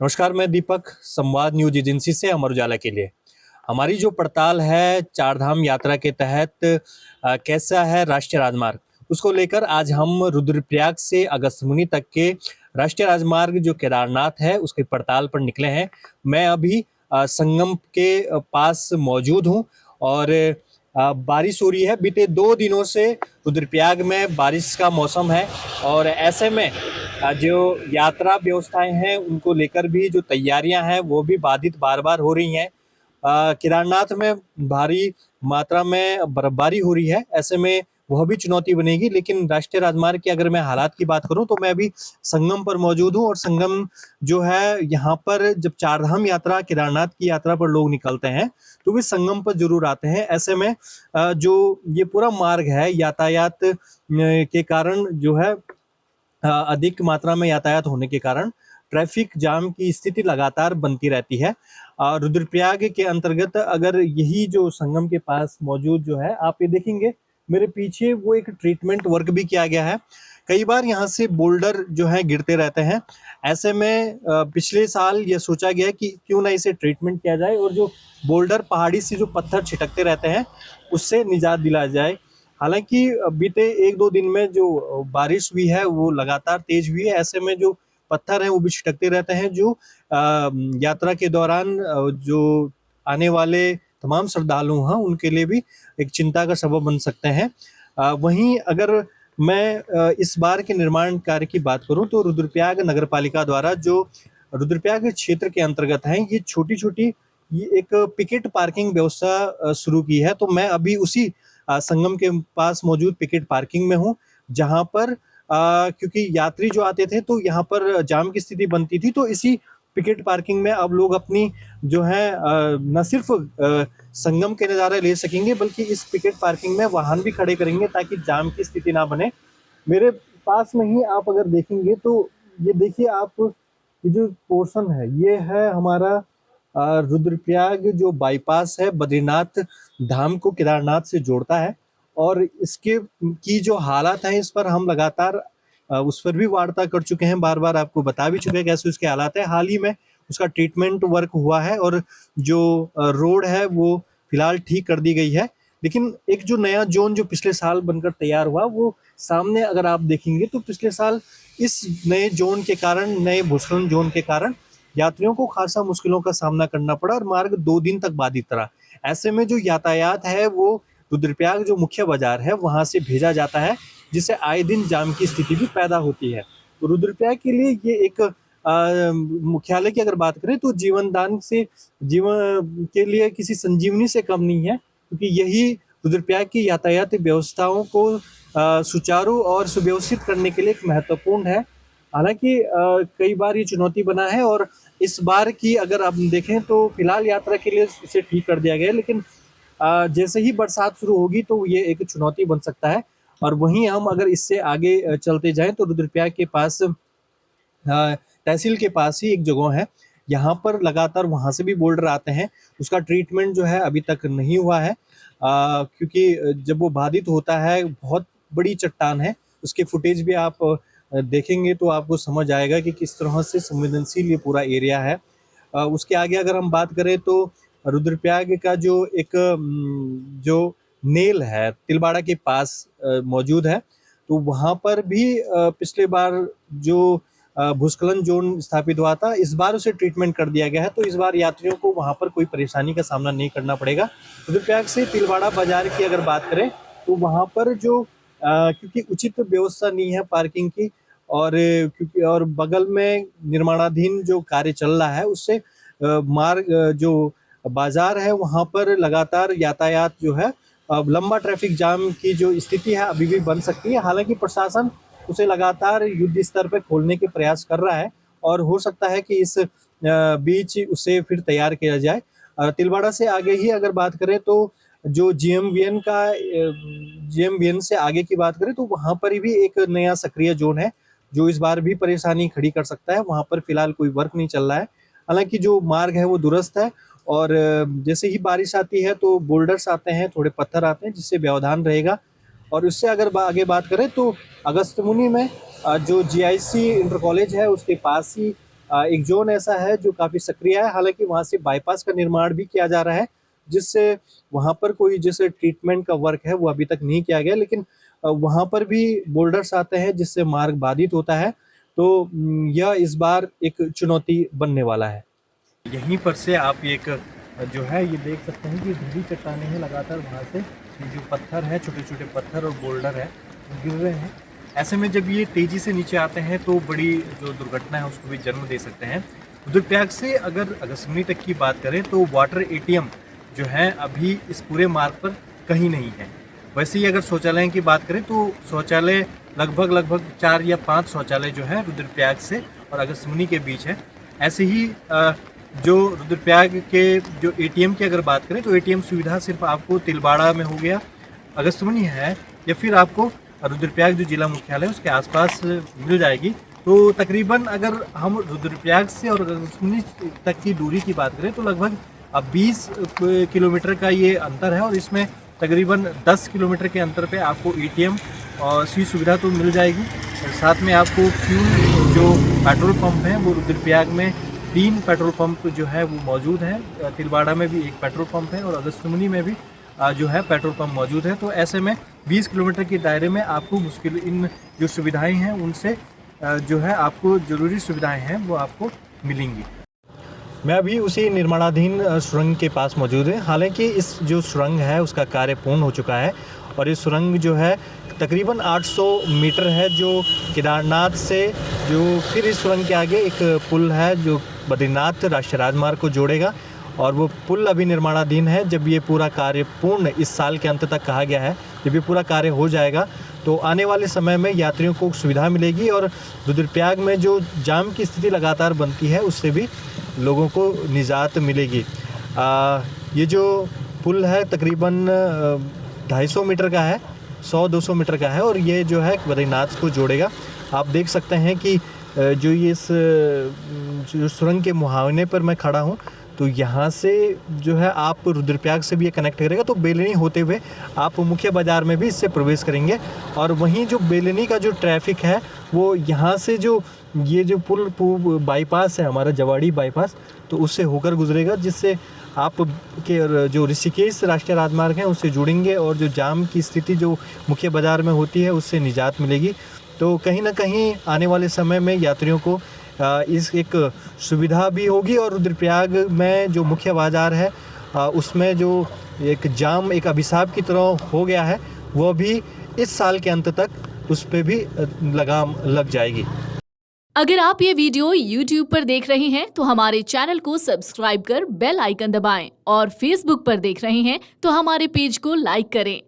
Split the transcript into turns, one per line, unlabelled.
नमस्कार, मैं दीपक संवाद न्यूज एजेंसी से अमर उजाला के लिए। हमारी जो पड़ताल है चारधाम यात्रा के तहत कैसा है राष्ट्रीय राजमार्ग, उसको लेकर आज हम रुद्रप्रयाग से अगस्त्यमुनि तक के राष्ट्रीय राजमार्ग जो केदारनाथ है उसकी पड़ताल पर निकले हैं। मैं अभी संगम के पास मौजूद हूँ और बारिश हो रही है। बीते 2 दिनों से रुद्रप्रयाग में बारिश का मौसम है और ऐसे में जो यात्रा व्यवस्थाएं हैं उनको लेकर भी जो तैयारियां हैं वो भी बाधित बार बार हो रही हैं। केदारनाथ में भारी मात्रा में बर्फबारी हो रही है, ऐसे में वह भी चुनौती बनेगी। लेकिन राष्ट्रीय राजमार्ग की अगर मैं हालात की बात करूं तो मैं अभी संगम पर मौजूद हूं और संगम जो है यहाँ पर जब चारधाम यात्रा केदारनाथ की यात्रा पर लोग निकलते हैं तो वे संगम पर जरूर आते हैं। ऐसे में जो ये पूरा मार्ग है यातायात के कारण जो है अधिक मात्रा में यातायात होने के कारण ट्रैफिक जाम की स्थिति लगातार बनती रहती है। रुद्रप्रयाग के अंतर्गत अगर यही जो संगम के पास मौजूद जो है आप ये देखेंगे मेरे पीछे वो एक ट्रीटमेंट वर्क भी किया गया है। कई बार यहाँ से बोल्डर जो है गिरते रहते हैं। ऐसे में पिछले साल ये सोचा गया कि क्यों ना इसे ट्रीटमेंट किया जाए और जो बोल्डर पहाड़ी से जो पत्थर छिटकते रहते हैं उससे निजात दिलाया जाए। हालांकि बीते 1-2 दिन में जो बारिश हुई है वो लगातार तेज हुई है, ऐसे में जो पत्थर हैं वो भी छिटकते रहते हैं जो यात्रा के दौरान जो आने वाले तमाम श्रद्धालु हैं उनके लिए भी एक चिंता का सबब बन सकते हैं। वहीं अगर मैं इस बार के निर्माण कार्य की बात करूं तो रुद्रप्रयाग नगर पालिका द्वारा जो रुद्रप्रयाग क्षेत्र के अंतर्गत हैं ये छोटी छोटी ये एक पिकेट पार्किंग व्यवस्था शुरू की है। तो मैं अभी उसी संगम के पास मौजूद पिकेट पार्किंग में हूँ जहाँ पर क्योंकि यात्री जो आते थे तो यहाँ पर जाम की स्थिति बनती थी, तो इसी पिकेट पार्किंग में अब लोग अपनी जो है न सिर्फ संगम के नज़ारे ले सकेंगे बल्कि इस पिकेट पार्किंग में वाहन भी खड़े करेंगे ताकि जाम की स्थिति ना बने। मेरे पास में ही आप अगर देखेंगे तो ये देखिए आप, ये जो पोर्शन है ये है हमारा रुद्रप्रयाग जो बाईपास है बद्रीनाथ धाम को केदारनाथ से जोड़ता है और इसके की जो हालात हैं इस पर हम लगातार उस पर भी वार्ता कर चुके हैं, बार बार आपको बता भी चुके हैं कैसे उसके हालात है। हाल ही में उसका ट्रीटमेंट वर्क हुआ है और जो रोड है वो फिलहाल ठीक कर दी गई है। लेकिन एक जो नया जोन जो पिछले साल बनकर तैयार हुआ वो सामने अगर आप देखेंगे तो पिछले साल इस नए जोन के कारण, नए भूस्खलन जोन के कारण यात्रियों को खासा मुश्किलों का सामना करना पड़ा और मार्ग 2 दिन तक बाधित रहा। ऐसे में जो यातायात है वो रुद्रप्रयाग जो मुख्य बाजार है वहां से भेजा जाता है जिससे आए दिन जाम की स्थिति भी पैदा होती है। तो रुद्रप्रयाग के लिए ये एक मुख्यालय की अगर बात करें तो जीवन दान से जीवन के लिए किसी संजीवनी से कम नहीं है, क्योंकि यही रुद्रप्रयाग की यातायात व्यवस्थाओं को सुचारू और सुव्यवस्थित करने के लिए एक महत्वपूर्ण है। हालांकि कई बार ये चुनौती बना है और इस बार की अगर आप देखें तो फिलहाल यात्रा के लिए इसे ठीक कर दिया गया है, लेकिन जैसे ही बरसात शुरू होगी तो ये एक चुनौती बन सकता है। और वहीं हम अगर इससे आगे चलते जाएं तो रुद्रप्रयाग के पास तहसील के पास ही एक जगह है, यहाँ पर लगातार वहाँ से भी बोल्डर आते हैं। उसका ट्रीटमेंट जो है अभी तक नहीं हुआ है क्योंकि जब वो बाधित होता है बहुत बड़ी चट्टान है, उसके फुटेज भी आप देखेंगे तो आपको समझ आएगा कि किस तरह से संवेदनशील ये पूरा एरिया है। उसके आगे अगर हम बात करें तो रुद्रप्रयाग का जो एक जो नेल है तिलवाड़ा के पास मौजूद है, तो वहाँ पर भी पिछले बार जो भूस्खलन जोन स्थापित हुआ था इस बार उसे ट्रीटमेंट कर दिया गया है, तो इस बार यात्रियों को वहाँ पर कोई परेशानी का सामना नहीं करना पड़ेगा। रुद्रप्रयाग से तिलवाड़ा बाजार की अगर बात करें तो वहाँ पर जो क्योंकि उचित व्यवस्था नहीं है पार्किंग की और क्योंकि और बगल में निर्माणाधीन जो कार्य चल रहा है उससे मार्ग जो बाजार है वहाँ पर लगातार यातायात जो है लंबा ट्रैफिक जाम की जो स्थिति है अभी भी बन सकती है। हालांकि प्रशासन उसे लगातार युद्ध स्तर पर खोलने के प्रयास कर रहा है और हो सकता है कि इस बीच उसे फिर तैयार किया जाए। तिलवाड़ा से आगे ही अगर बात करें तो जो जीएमवीएन से आगे की बात करें तो वहाँ पर भी एक नया सक्रिय जोन है जो इस बार भी परेशानी खड़ी कर सकता है। वहाँ पर फिलहाल कोई वर्क नहीं चल रहा है, हालांकि जो मार्ग है वो दुरुस्त है और जैसे ही बारिश आती है तो बोल्डर्स आते हैं, थोड़े पत्थर आते हैं जिससे व्यवधान रहेगा। और उससे अगर आगे बात करें तो अगस्त्यमुनि में जो जीआईसी इंटर कॉलेज है उसके पास ही एक जोन ऐसा है जो काफ़ी सक्रिय है, हालाँकि वहाँ से बाईपास का निर्माण भी किया जा रहा है, जिससे वहाँ पर कोई जैसे ट्रीटमेंट का वर्क है वो अभी तक नहीं किया गया, लेकिन वहाँ पर भी बोल्डर्स आते हैं जिससे मार्ग बाधित होता है, तो यह इस बार एक चुनौती बनने वाला है। यहीं पर से आप एक जो है ये देख सकते हैं कि धीमी चट्टानें हैं, लगातार वहाँ से ये जो पत्थर है, छोटे-छोटे पत्थर और बोल्डर है, वो गिर रहे हैं। ऐसे में जब ये तेज़ी से नीचे आते हैं तो बड़ी जो दुर्घटना है उसको भी जन्म दे सकते हैं। रुद्रप्रयाग से अगर अगस्त्यमुनि तक की बात करें तो वाटर एटीएम जो है अभी इस पूरे मार्ग पर कहीं नहीं है। वैसे ही अगर शौचालय की बात करें तो शौचालय लगभग 4 या 5 शौचालय जो है रुद्रप्रयाग से और अगस्त्यमुनि के बीच है। ऐसे ही जो रुद्रप्रयाग के जो एटीएम की अगर बात करें तो एटीएम सुविधा सिर्फ आपको तिलवाड़ा में हो गया, अगस्त्यमुनि है, या फिर आपको रुद्रप्रयाग जो जिला मुख्यालय है उसके आसपास मिल जाएगी। तो तकरीबन अगर हम रुद्रप्रयाग से और अगस्त्यमुनि तक की दूरी की बात करें तो लगभग 20 किलोमीटर का ये अंतर है, और इसमें तकरीबन 10 किलोमीटर के अंतर पे आपको एटीएम और सी सुविधा तो मिल जाएगी। साथ में आपको फ्यूल जो पेट्रोल पंप हैं वो रुद्रप्रयाग में 3 पेट्रोल पंप जो है वो मौजूद है। तिलवाड़ा में भी 1 पेट्रोल पंप है और अगस्त्यमुनि में भी जो है पेट्रोल पंप मौजूद है। तो ऐसे में 20 किलोमीटर के दायरे में आपको मुश्किल इन जो सुविधाएं हैं उनसे जो है आपको ज़रूरी सुविधाएं हैं वो आपको मिलेंगी। मैं अभी उसी निर्माणाधीन सुरंग के पास मौजूद है। हालांकि इस जो सुरंग है उसका कार्य पूर्ण हो चुका है, और ये सुरंग जो है तकरीबन 800 मीटर है, जो केदारनाथ से जो फिर इस सुरंग के आगे एक पुल है जो बद्रीनाथ राष्ट्रीय राजमार्ग को जोड़ेगा, और वो पुल अभी निर्माणाधीन है। जब ये पूरा कार्य पूर्ण इस साल के अंत तक कहा गया है, जब ये पूरा कार्य हो जाएगा तो आने वाले समय में यात्रियों को सुविधा मिलेगी, और रुद्रप्रयाग में जो जाम की स्थिति लगातार बनती है उससे भी लोगों को निजात मिलेगी। ये जो पुल है तकरीबन 250 मीटर का है, 100-200 मीटर का है, और ये जो है बद्रीनाथ को जोड़ेगा। आप देख सकते हैं कि जो ये इस जो सुरंग के मुहावने पर मैं खड़ा हूँ, तो यहाँ से जो है आप रुद्रप्रयाग से भी ये कनेक्ट करेगा, तो बेलनी होते हुए आप मुख्य बाज़ार में भी इससे प्रवेश करेंगे। और वहीं जो बेलनी का जो ट्रैफिक है वो यहाँ से जो ये जो पुल बाईपास है हमारा जवाड़ी बाईपास, तो उससे होकर गुजरेगा, जिससे आप के जो ऋषिकेश राष्ट्रीय राजमार्ग है उससे जुड़ेंगे, और जो जाम की स्थिति जो मुख्य बाज़ार में होती है उससे निजात मिलेगी। तो कहीं ना कहीं आने वाले समय में यात्रियों को इस एक सुविधा भी होगी, और रुद्रप्रयाग में जो मुख्य बाज़ार है उसमें जो एक जाम एक अभिशाप की तरह हो गया है, वो भी इस साल के अंत तक उस पर भी लगाम लग जाएगी।
अगर आप ये वीडियो YouTube पर देख रहे हैं तो हमारे चैनल को सब्सक्राइब कर बेल आइकन दबाएं, और Facebook पर देख रहे हैं तो हमारे पेज को लाइक करें।